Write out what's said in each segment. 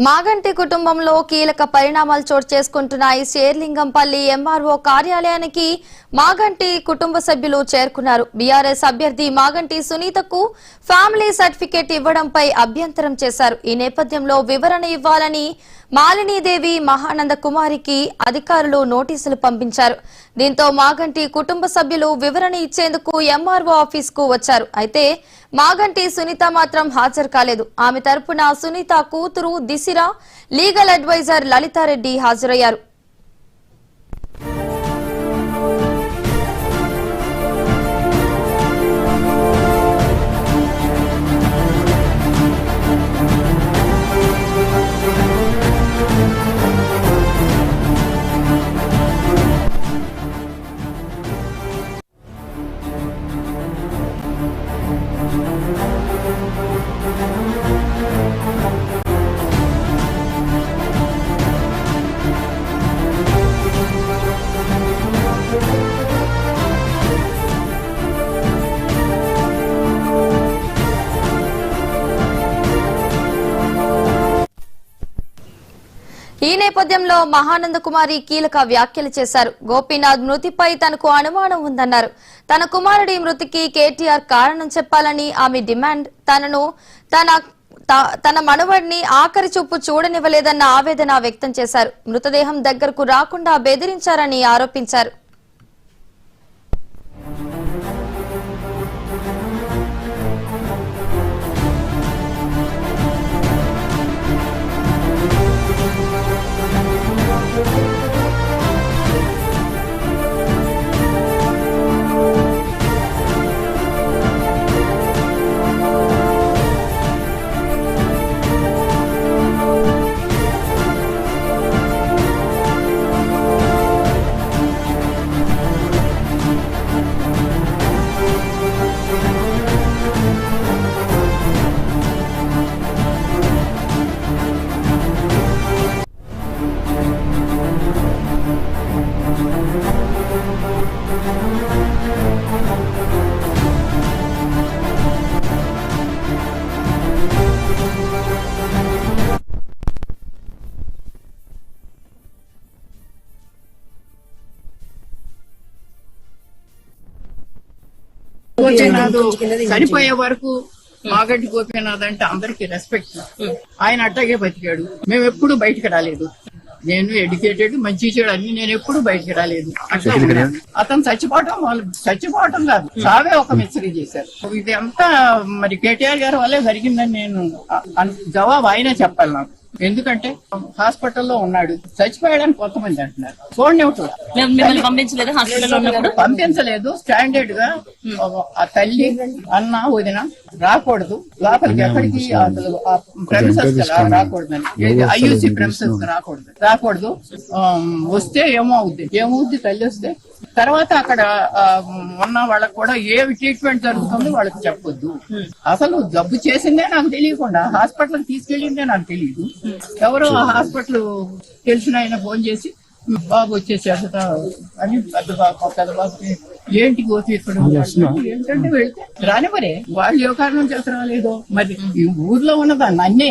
మాగంటి కుటుంబంలో కీలక పరిణామాలు చోటు చేసుకుంటున్నాయి. శేర్లింగంపల్లి ఎంఆర్ఓ కార్యాలయానికి మాగంటి కుటుంబ సభ్యులు చేరుకున్నారు. బీఆర్ఎస్ అభ్యర్థి మాగంటి సునీతకు ఫ్యామిలీ సర్టిఫికేట్ ఇవ్వడంపై అభ్యంతరం చేశారు. ఈ నేపథ్యంలో వివరణ ఇవ్వాలని మాలినీదేవి మహానంద కుమారికి అధికారులు నోటీసులు పంపించారు. దీంతో మాగంటి కుటుంబ సభ్యులు వివరణ ఇచ్చేందుకు ఎంఆర్ఓ ఆఫీస్ కు వచ్చారు. అయితే మాగంటి సునీత మాత్రం హాజరు కాలేదు. ఆమె తరపున సునీత కూతురు దిశిర, లీగల్ అడ్వైజర్ లలితారెడ్డి హాజరయ్యారు. ఈ నేపథ్యంలో మహానంద కుమారి కీలక వ్యాఖ్యలు చేశారు. గోపీనాథ్ మృతిపై తనకు అనుమానం ఉందన్నారు. తన కుమారుడి మృతికి కేటీఆర్ కారణం చెప్పాలని ఆమె డిమాండ్. తన మనవడిని ఆఖరి చూపు చూడనివ్వలేదన్న ఆవేదన వ్యక్తం చేశారు. మృతదేహం దగ్గరకు రాకుండా బెదిరించారని ఆరోపించారు. గోపీనాథ్ చనిపోయే వరకు మాగంటి గోపీనాథ్ అంటే అందరికి రెస్పెక్ట్. ఆయన అట్టాగే బతికాడు. మేము ఎప్పుడు బయటకు రాలేదు. నేను ఎడ్యుకేటెడ్, మంచి చెడు అన్ని నేను ఎప్పుడు బయటకు రాలేదు. అట్లా అతను చచ్చిపోవటం కాదు, చావే ఒక మిస్టరీ చేశారు. ఇది అంతా మరి కేటీఆర్ గారి వల్లే జరిగిందని నేను జవాబు ఆయనే చెప్పాలి నాకు. ఎందుకంటే హాస్పిటల్లో ఉన్నాడు, చచ్చిపోయాడని కొంతమంది అంటున్నారు. పంపించలేదు. స్టాండర్డ్ గా ఆ తల్లి అన్న వదిన రాకూడదు లోపలికి, ఎక్కడికి అసలు ప్రెమిసెస్ రాకూడదని, ఐయూసీ ప్రెమిసెస్ రాకూడదు. వస్తే ఏమవుద్ది తల్లి వస్తే తర్వాత అక్కడ ఉన్న వాళ్ళకి కూడా ఏమి ట్రీట్మెంట్ జరుగుతుందో వాళ్ళకి చెప్పొద్దు. అసలు జబ్బు చేసిందే నాకు తెలియకుండా హాస్పిటల్కి తీసుకెళ్ళిందే నాకు తెలియదు. ఎవరో ఆ హాస్పిటల్ తెలిసిన ఆయన ఫోన్ చేసి బాబు వచ్చేసేట అని పెద్ద బాబుకి ఏంటి గోపి ఇక్కడ ఏంటంటే వెళ్తే రాని మరే వాళ్ళు ఏ కారణం చేత రాలేదో మరి ఈ ఊర్లో ఉన్నదాన్ని అన్నే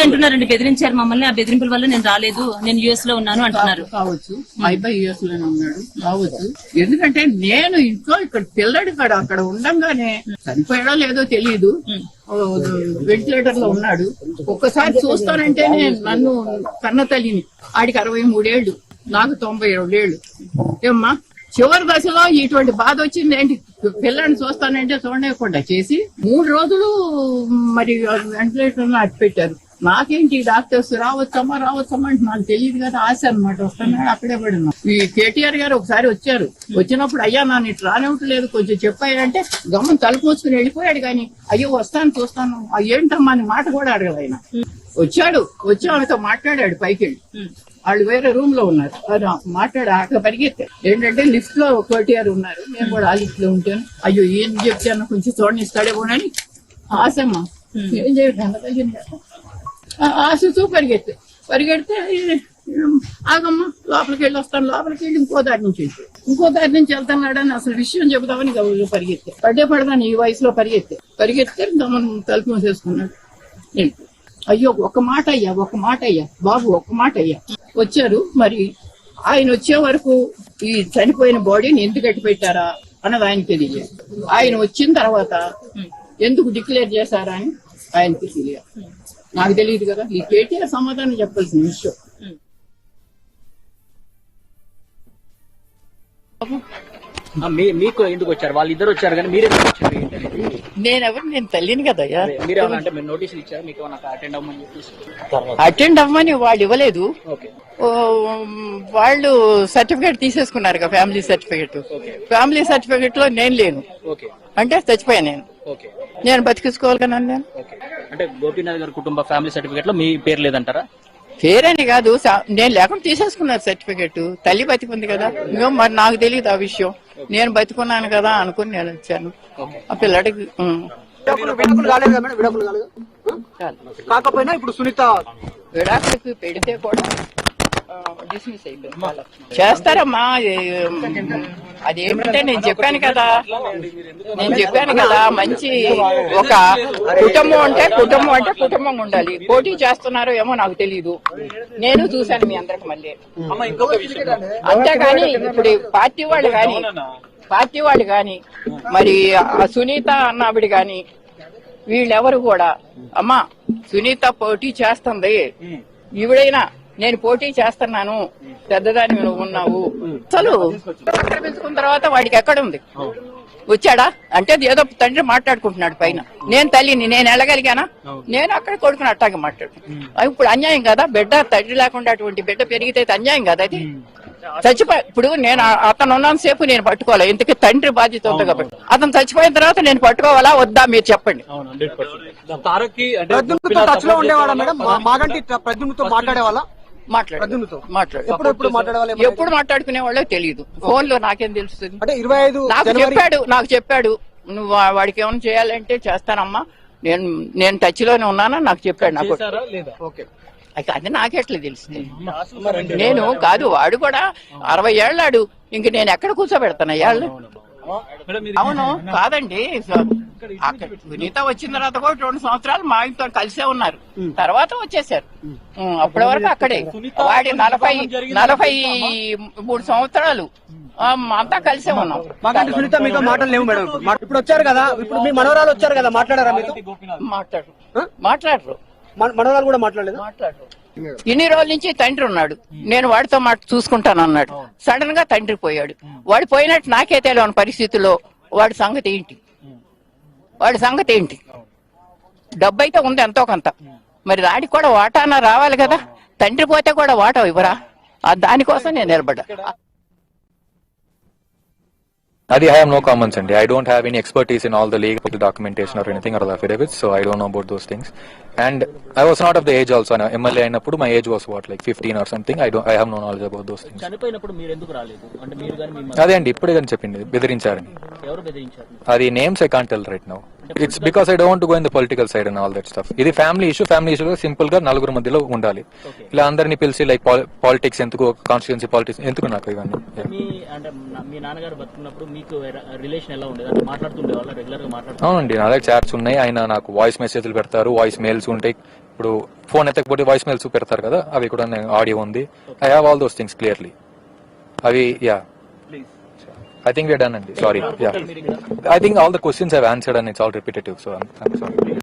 అంటున్నారండి. బెదిరించారు మమ్మల్ని, ఆ బెదిరింపుల వల్ల నేను రాలేదు, నేను యుఎస్ లో ఉన్నాను అంటున్నారు. కావచ్చు, మా అబ్బాయి యుఎస్ లోనే ఉన్నాడు కావచ్చు. ఎందుకంటే నేను ఇంట్లో ఇక్కడ పిల్లడు అక్కడ ఉండంగానే చనిపోయాడో లేదో తెలియదు, వెంటిలేటర్ లో ఉన్నాడు. ఒక్కసారి చూస్తానంటేనే నన్ను కన్న తల్లిని, ఆడికి 63 ఏళ్ళు, నాకు 92 ఏళ్ళు. ఏమ్మా చివరి దశలో ఇటువంటి బాధ వచ్చింది ఏంటి? పిల్లని చూస్తానంటే చూడలేకుండా చేసి 3 రోజులు మరి వెంటిలేటర్ లో అట్టి పెట్టారు. నాకేంటి డాక్టర్స్ రావచ్చమ్మా అంటే నాకు తెలియదు కదా, ఆశ అనమాట. వస్తున్నాడు, అక్కడే పడినా. ఈ కేటీఆర్ గారు ఒకసారి వచ్చారు. వచ్చినప్పుడు అయ్యా నన్ను ఇటు రానివ్వట్లేదు కొంచెం చెప్పాయంటే గమ్మని తలుపు మూసుకుని వెళ్ళిపోయాడు. కానీ అయ్యో వస్తాను చూస్తాను ఏంటమ్మా అని మాట కూడా అడగదు ఆయన. వచ్చి ఆమెతో మాట్లాడాడు పైకి వెళ్ళి. వాళ్ళు వేరే రూమ్ లో ఉన్నారు. మాట్లాడి అక్కడ పరిగెత్తారు. ఏంటంటే లిఫ్ట్ లో కేటీఆర్ ఉన్నారు, నేను కూడా ఆ లిఫ్ట్ లో ఉంటాను. అయ్యో ఏం చెప్తాను కొంచెం చూడనిస్తాడేమోనని ఆశమ్మా ఏం చేయడం ఆశతో పరిగెడితే ఆగమ్మా లోపలికి వెళ్ళి వస్తాను. లోపలికి వెళ్ళి ఇంకో దారి నుంచి వెళ్తున్నాడని అసలు విషయం చెబుదామని గౌరవ పరిగెత్తే పడదాను. ఈ వయసులో పరిగెత్తే గమనం తలుపు మూసేసుకున్నాడు. అయ్యో ఒక మాట అయ్యా బాబు, ఒక మాట అయ్యా. వచ్చారు. మరి ఆయన వచ్చే వరకు ఈ చనిపోయిన బాడీని ఎందుకు కట్టి పెట్టారా అన్నది ఆయనకి తెలియదు. ఆయన వచ్చిన తర్వాత ఎందుకు డిక్లేర్ చేశారా అని ఆయనకి తెలియదు. నాకు తెలియదు కదా. ఈ కేటీఆర్ సమాధానం చెప్పాల్సిన విషయం. మీకు ఎందుకు వచ్చారు? వాళ్ళిద్దరు వచ్చారు కానీ మీరు ఎందుకు వచ్చారు? నేను తల్లిని కదయ్యా. మీరు అంటే మీరు నోటీసులు ఇచ్చారు మీకు అటెండ్ అవ్వమని చెప్పేసి? అటెండ్ అవ్వమని వాళ్ళు ఇవ్వలేదు. వాళ్ళు సర్టిఫికేట్ తీసేసుకున్నారు కదా, ఫ్యామిలీ సర్టిఫికేట్. ఫ్యామిలీ సర్టిఫికేట్ లో నేను లేను అంటే చచ్చిపోయాను. నేను బతికించుకోవాలి కదా నేను. అంటే గోపీనాథ్ గారి కుటుంబ ఫ్యామిలీ సర్టిఫికేట్ లో మీ పేరు లేదంటారా? పేరని కాదు, నేను లేకుండా తీసేసుకున్నారు సర్టిఫికేట్. తల్లి బతికుంది కదా. మరి నాకు తెలియదు ఆ విషయం. నేను బతికున్నాను కదా అనుకుని నేను వచ్చాను. ఆ పిల్లడికి కాకపోయినా ఇప్పుడు సునీత విడాకులకి పెడితే కూడా డిస్మిస్ అయిపోయింది. చేస్తారమ్మా. అదేమిటంటే నేను చెప్పాను కదా మంచి ఒక కుటుంబం అంటే కుటుంబం ఉండాలి. పోటీ చేస్తున్నారో ఏమో నాకు తెలీదు. నేను చూశాను మీ అందరికి మళ్ళీ. అంతేగాని ఇప్పుడు పార్టీ వాళ్ళు గాని మరి సునీత అన్నావిడ గాని వీళ్ళెవరు కూడా అమ్మా సునీత పోటీ చేస్తుంది, ఈవిడైనా నేను పోటీ చేస్తున్నాను, పెద్దదాన్ని నువ్వు ఉన్నావు. అసలు పిలుచుకున్న తర్వాత వాడికి ఎక్కడ ఉంది? వచ్చాడా అంటే ఏదో తండ్రి మాట్లాడుకుంటున్నాడు పైన. నేను తల్లిని, నేను వెళ్ళగలిగానా? నేను అక్కడ కొడుకుని అట్టాగే మాట్లాడుతున్నాను. ఇప్పుడు అన్యాయం కదా. బిడ్డ తండ్రి లేకుండా అటువంటి బిడ్డ పెరిగితే అన్యాయం కదా అది. చచ్చిపోయి ఇప్పుడు నేను అతను ఉన్నంత సేపు నేను పట్టుకోవాలి. ఎందుకు తండ్రి బాధ్యత ఉంది కాబట్టి. అతను చచ్చిపోయిన తర్వాత నేను పట్టుకోవాలా వద్దా మీరు చెప్పండి. టచ్ లో ఉండేవాళ్ళ మేడం? మాగంటి ప్రద్యుమ్నతో మాట్లాడేవాళ్ళ? ఎప్పుడు మాట్లాడుకునే వాళ్ళో తెలియదు. ఫోన్ లో నాకేం తెలుస్తుంది? అంటే 25 నాకు చెప్పాడు నువ్వు వాడికి ఏమైనా చేయాలంటే చేస్తానమ్మా, నేను టచ్ లోనే ఉన్నానా నాకు చెప్పాడు. నాకు అది నాకెట్లా తెలుస్తుంది? నేను కాదు, వాడు కూడా 60 ఏళ్ళాడు. ఇంక నేను ఎక్కడ కూర్చోబెడతాను ఏళ్ళు? అవును కాదండి. సునీత వచ్చిన తర్వాత కూడా 2 సంవత్సరాలు మా ఇంట్లో కలిసే ఉన్నారు. తర్వాత వచ్చేసారు. అప్పటి వరకు అక్కడే. వాడి 43 సంవత్సరాలు అంతా కలిసే ఉన్నాం. మాగంటి సునీత మీతో మాటలు లేవు మేడం. ఇప్పుడు వచ్చారు కదా, ఇప్పుడు మీ మనవరాలు వచ్చారు కదా, మాట్లాడారా మీతో? మాట్లాడరు. మనవరాలు కూడా మాట్లాడలేదు. ఇన్ని రోజుల నుంచి తండ్రి ఉన్నాడు, నేను వాడితో చూసుకుంటాను అన్నాడు. సడన్ గా తండ్రి పోయాడు. వాడు పోయినట్టు నాకే తెలియని పరిస్థితుల్లో వాడి సంగతి ఏంటి? డబ్బు అయితే ఉంది ఎంతో కొంత, మరి దానికి కూడా వాటానా రావాలి కదా. తండ్రి పోతే కూడా వాటా ఇవ్వరా? దానికోసం నేను నిలబడ్డా. Adi, I have no comments, and I don't have any expertise in all the legal documentation or anything or the affidavits, so I don't know about those things. And I was not of the age also. MLA అయినప్పుడు my age was what, like 15 or something. I have no knowledge about those things. చనిపోయినప్పుడు మీరు ఎందుకు రాలేదు? అంటే మీరు గాని మీ అదే అండి ఇప్పుడే కానీ చెప్పింది, బెదిరించారని. ఎవరు బెదిరించారు? అది names I can't tell right now. It's because I don't want to go in the political side and all that stuff. ఇది ఫ్యామిలీ ఇష్యూ సింపుల్ గా నలుగురు మధ్యలో ఉండాలి. ఇలా అందరినీ పిలిచి లైక్ పాలిటిక్స్ ఎందుకు, కాన్స్టిట్యుయెన్సీ పాలిటిక్స్ ఎందుకు నాకు ఇవన్నీ. మీ నాన్నగారు బతుకున్నప్పుడు మీకు రిలేషన్ ఎలా ఉండేది? అంటే మాట్లాడుతుండే వాళ్ళ రెగ్యులర్ గా మాట్లాడుతూ? అవునండి, నా దగ్గర చాట్స్ ఉన్నాయి. ఆయన నాకు వాయిస్ మెసేజ్లు పెడతారు, వాయిస్ మెయిల్స్ ఉంటాయి. ఇప్పుడు ఫోన్ ఎత్తకపోతే వాయిస్ మెయిల్స్ పెడతారు కదా, అవి కూడా ఆడియో ఉంది. I have all those things clearly. అవి I think we're done, Andy. Sorry. Yeah. I think all the questions I've answered and it's all repetitive, so I'm sorry.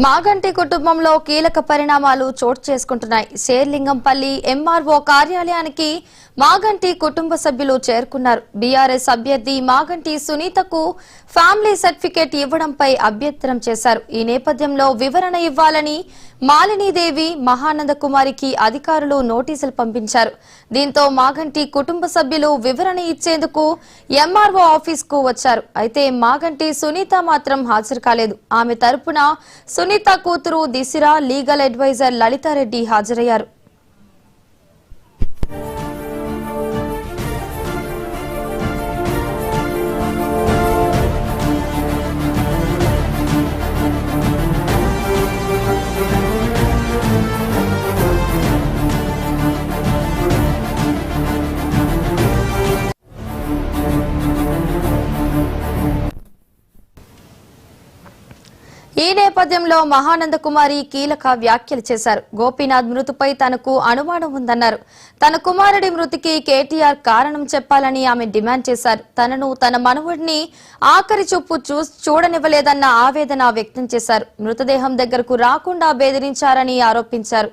Maganti కుటుంబంలో కీలక పరిణామాలు చోటు చేసుకుంటున్నాయి. శేర్లింగంపల్లి ఎంఆర్ఓ కార్యాలయానికి మాగంటి కుటుంబ సభ్యులు చేరుకున్నారు. బీఆర్ఎస్ అభ్యర్థి మాగంటి సునీతకు ఫ్యామిలీ సర్టిఫికేట్ ఇవ్వడంపై అభ్యంతరం చేశారు. ఈ నేపథ్యంలో వివరణ ఇవ్వాలని మాలినీదేవి, మహానంద కుమారికి అధికారులు నోటీసులు పంపించారు. దీంతో మాగంటి కుటుంబ సభ్యులు వివరణ ఇచ్చేందుకు ఎంఆర్ఓ ఆఫీస్ కు వచ్చారు. అయితే మాగంటి సునీత మాత్రం హాజరు కాలేదు. ఆమె తరపున సునీత కూతురు దిశిరా, లీగల్ అడ్వైజర్ లలితారెడ్డి హాజరయ్యారు. నేపథ్యంలో మహానంద కుమారి కీలక వ్యాఖ్యలు చేశారు. గోపీనాథ్ మృతిపై తనకు అనుమానం ఉందన్నారు. తన కుమారుడి మృతికి కేటీఆర్ కారణం చెప్పాలని ఆమె డిమాండ్ చేశారు. తనను తన మనవడిని ఆఖరి చూపు చూడనివ్వలేదన్న ఆవేదన వ్యక్తం చేశారు. మృతదేహం దగ్గరకు రాకుండా బెదిరించారని ఆరోపించారు.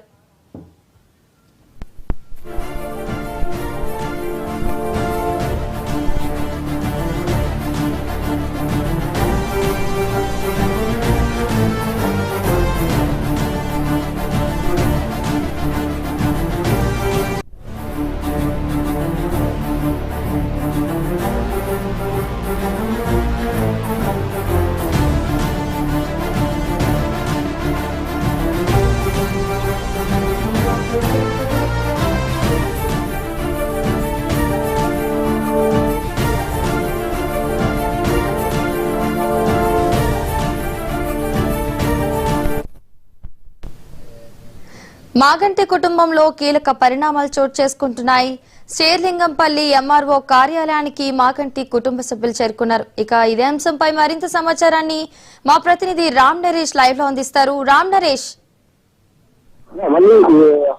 మాగంటి కుటుంబంలో కీలక పరిణామాలు చోటు చేసుకుంటున్నాయి. శేర్లింగంపల్లి ఎంఆర్ఓ కార్యాలయానికి మాగంటి కుటుంబ సభ్యులు చేరుకున్నారు. ఇక ఇదే అంశంపై మరింత సమాచారాన్ని మా ప్రతినిధి రామ్ నరేష్ లైవ్ లో అందిస్తారు. రామ్ నరేష్,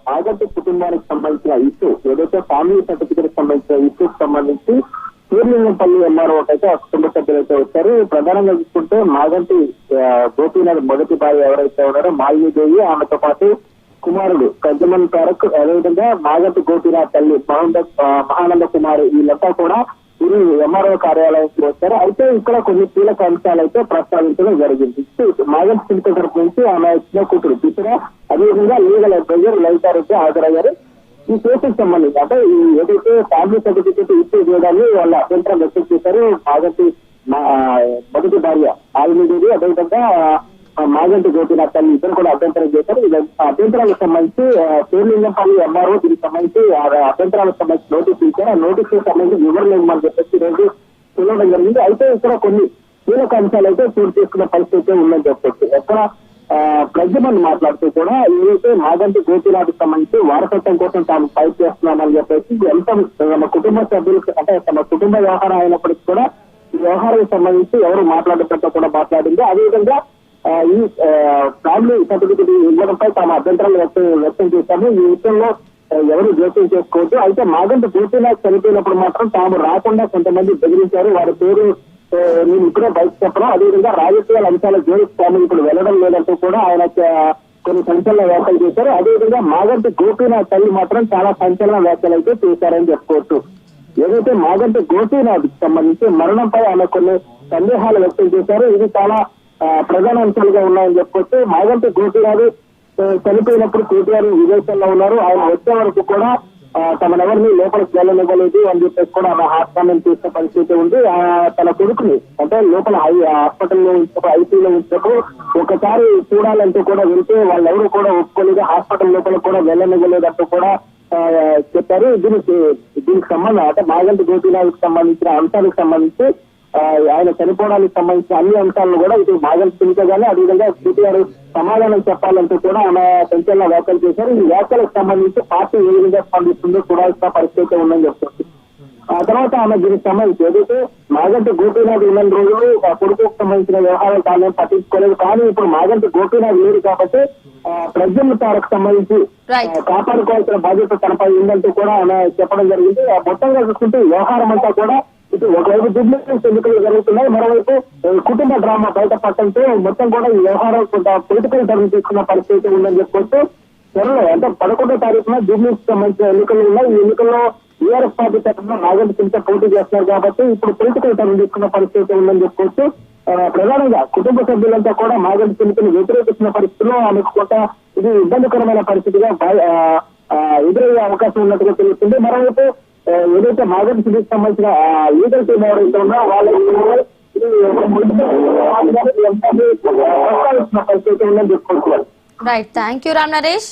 మాగంటి కుటుంబానికి సంబంధించిన ఇష్యూ ఏదైతే ఫ్యామిలీ సర్టిఫికేట్ సంబంధించిన ఇష్యూకి సంబంధించి శేర్లింగంపల్లి ఎంఆర్ఓ అయితే ఆ కుటుంబ సభ్యులు అయితే వచ్చారు. ప్రధానంగా చూసుకుంటే మాగంటి గోపీనాథ్ మొదటి భార్య ఎవరైతే ఉన్నారో మాలినీదేవి, ఆమెతో పాటు కుమారుడు కజమన్ తారక్, అదేవిధంగా మాగంటి గోపీనాథ్ తల్లి మహానంద కుమారి, వీళ్ళంతా కూడా ఇది ఎంఆర్ఓ కార్యాలయానికి వచ్చారు. అయితే ఇక్కడ కొన్ని కీలక అంశాలు అయితే ప్రస్తావించడం జరిగింది. మాగంటి సునీత తరపు నుంచి ఆమె చిన్న కూతురు చిత్ర, అదేవిధంగా లీగల్ అడ్వైజర్ లలితారెడ్డి హాజరయ్యారు. ఈ కేసుకు సంబంధించి అంటే ఏదైతే ఫ్యామిలీ సర్టిఫికేట్ ఇష్యూ చేయడాన్ని వాళ్ళ అభ్యంతరం వ్యక్తం చేశారు. మాగంటి మొదటి భార్య ఆలిమిదేవి, అదేవిధంగా మాగంటి గోపీనాథ్ తల్లి ఇద్దరు కూడా అభ్యంతరం చేశారు. అభ్యంతరాలకు సంబంధించి శేర్లింగంపల్లి ఎంఆర్ఓ దీనికి సంబంధించి అభ్యంతరాలకు సంబంధించి నోటీసు ఇచ్చారు. ఆ నోటీసుకు సంబంధించి వివరణ ఇవ్వమని చెప్పేసి రోజు తెలియడం జరిగింది. అయితే ఇక్కడ కొన్ని కీలక అంశాలు అయితే చోటు చేసుకున్న పరిస్థితి ఉందని చెప్పొచ్చు. ఎక్కడ ప్రజమని మాట్లాడుతూ కూడా ఏదైతే మాగంటి గోపీనాథ్ సంబంధించి వారసత్వం కోసం తాము ఫైట్ చేస్తున్నామని చెప్పేసి ఎంత తమ కుటుంబ సభ్యులకు అంటే తమ కుటుంబ వ్యవహారం అయినప్పటికీ కూడా ఈ వ్యవహారానికి సంబంధించి ఎవరు మాట్లాడేటట్టు కూడా మాట్లాడింది. అదేవిధంగా ఈ ఫ్యామిలీ సర్టిఫికేట్ ఇవ్వడంపై తాము అభ్యంతరాలు వ్యక్తం చేశాము. ఈ విషయంలో ఎవరు జోక్యం చేసుకోవద్దు. అయితే మాగంటి గోపీనాథ్ చనిపోయినప్పుడు మాత్రం తాము రాకుండా కొంతమంది బెదిరించారు. వారి పేరు నేను ఇప్పుడే బయట చెప్పడం, అదేవిధంగా రాజకీయాల అంశాల జోలికి తాము ఇప్పుడు వెళ్లడం లేదంటూ కూడా ఆయన కొన్ని సంచలన వ్యాఖ్యలు చేశారు. అదేవిధంగా మాగంటి గోపీనాథ్ తల్లి మాత్రం చాలా సంచలన వ్యాఖ్యలు అయితే చేశారని చెప్పుకోవచ్చు. ఏదైతే మాగంటి గోపీనాథ్ సంబంధించి మరణంపై ఆమె కొన్ని సందేహాలు వ్యక్తం చేశారు. ఇది చాలా ప్రధాన అంశాలుగా ఉన్నాయని చెప్పుకోవచ్చు. మాగంటి గోపీనాథ్ చనిపోయినప్పుడు కేటీఆర్ విదేశాల్లో ఉన్నారు. ఆయన వచ్చే వరకు కూడా తమనెవరిని లోపలికి వెళ్ళనివ్వలేదు అని చెప్పేసి కూడా ఆమె హార్ట్ కామెంట్ చేసిన పరిస్థితి ఉంది. తన కొడుకుని అంటే లోపల హాస్పిటల్లో ఉంచినప్పుడు ఐసీలో ఉంచినప్పుడు ఒకసారి చూడాలంటూ కూడా వెళ్తే వాళ్ళెవరూ కూడా ఒప్పుకోలేదు. హాస్పిటల్ లోపల కూడా వెళ్ళనివ్వలేదంటూ కూడా చెప్పారు. దీనికి సంబంధం అంటే మాగంటి గోపీనాథ్కి సంబంధించిన అంశాలకు సంబంధించి ఆయన చనిపోవడానికి సంబంధించిన అన్ని అంశాలను కూడా ఇటు మాగంటి సునీత గానీ అదేవిధంగా కేటీఆర్ సమాధానం చెప్పాలంటూ కూడా ఆమె సంచలన వ్యాఖ్యలు చేశారు. ఈ వ్యాఖ్యలకు సంబంధించి పార్టీ ఏ విధంగా స్పందిస్తుందో చూడాల్సిన పరిస్థితి ఉందని చెప్తుంది. ఆ తర్వాత ఆమె దీనికి సంబంధించి ఏదైతే మాగంటి గోపీనాథ్ ఉన్న రోజులు కొడుకుకు సంబంధించిన వ్యవహారాలు తాను పట్టించుకోలేదు. కానీ ఇప్పుడు మాగంటి గోపీనాథ్ లేరు కాబట్టి ప్రజల తారకు సంబంధించి కాపాడుకోవాల్సిన బాధ్యత తనపై ఉందంటూ కూడా ఆమె చెప్పడం జరిగింది. మొత్తంగా చూసుకుంటే వ్యవహారం అంతా కూడా ఇటు ఒకవైపు డూప్లికేట్స్ ఎన్నికలు జరుగుతున్నాయి, మరోవైపు కుటుంబ డ్రామా బయటపడటంతో మొత్తం కూడా ఈ వ్యవహారం కొంత పొలిటికల్ టర్న్ తీసుకున్న పరిస్థితి ఉందని చెప్పుకోవచ్చు. త్వరలో అంటే 11వ తారీఖున డూప్లికేట్స్ సంబంధించిన ఎన్నికలు ఉన్నాయి. ఈ ఎన్నికల్లో టీఆర్ఎస్ పార్టీ తరఫున మాగంటి సునీత పోటీ చేస్తున్నారు కాబట్టి ఇప్పుడు పొలిటికల్ టర్న్ తీసుకున్న పరిస్థితి ఉందని చెప్పుకోవచ్చు. ప్రధానంగా కుటుంబ సభ్యులంతా కూడా మాగంటి సునీతను వ్యతిరేకిస్తున్న పరిస్థితుల్లో ఆమెకు కొంత ఇది ఇబ్బందికరమైన పరిస్థితిగా ఎదురయ్యే అవకాశం ఉన్నట్టుగా తెలుస్తుంది. మరోవైపు ఏదైతే మాగంటి సునీతకు సంబంధించిన లీగల్ టీం ఎవరైతే ఉన్నా వాళ్ళ పరిస్థితి ఉందని చెప్పుకుంటున్నారు. Right, thank you Ram Naresh.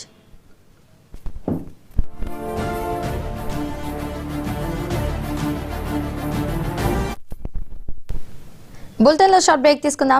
Bulletin లో షార్ట్ బ్రేక్ తీసుకుందాం.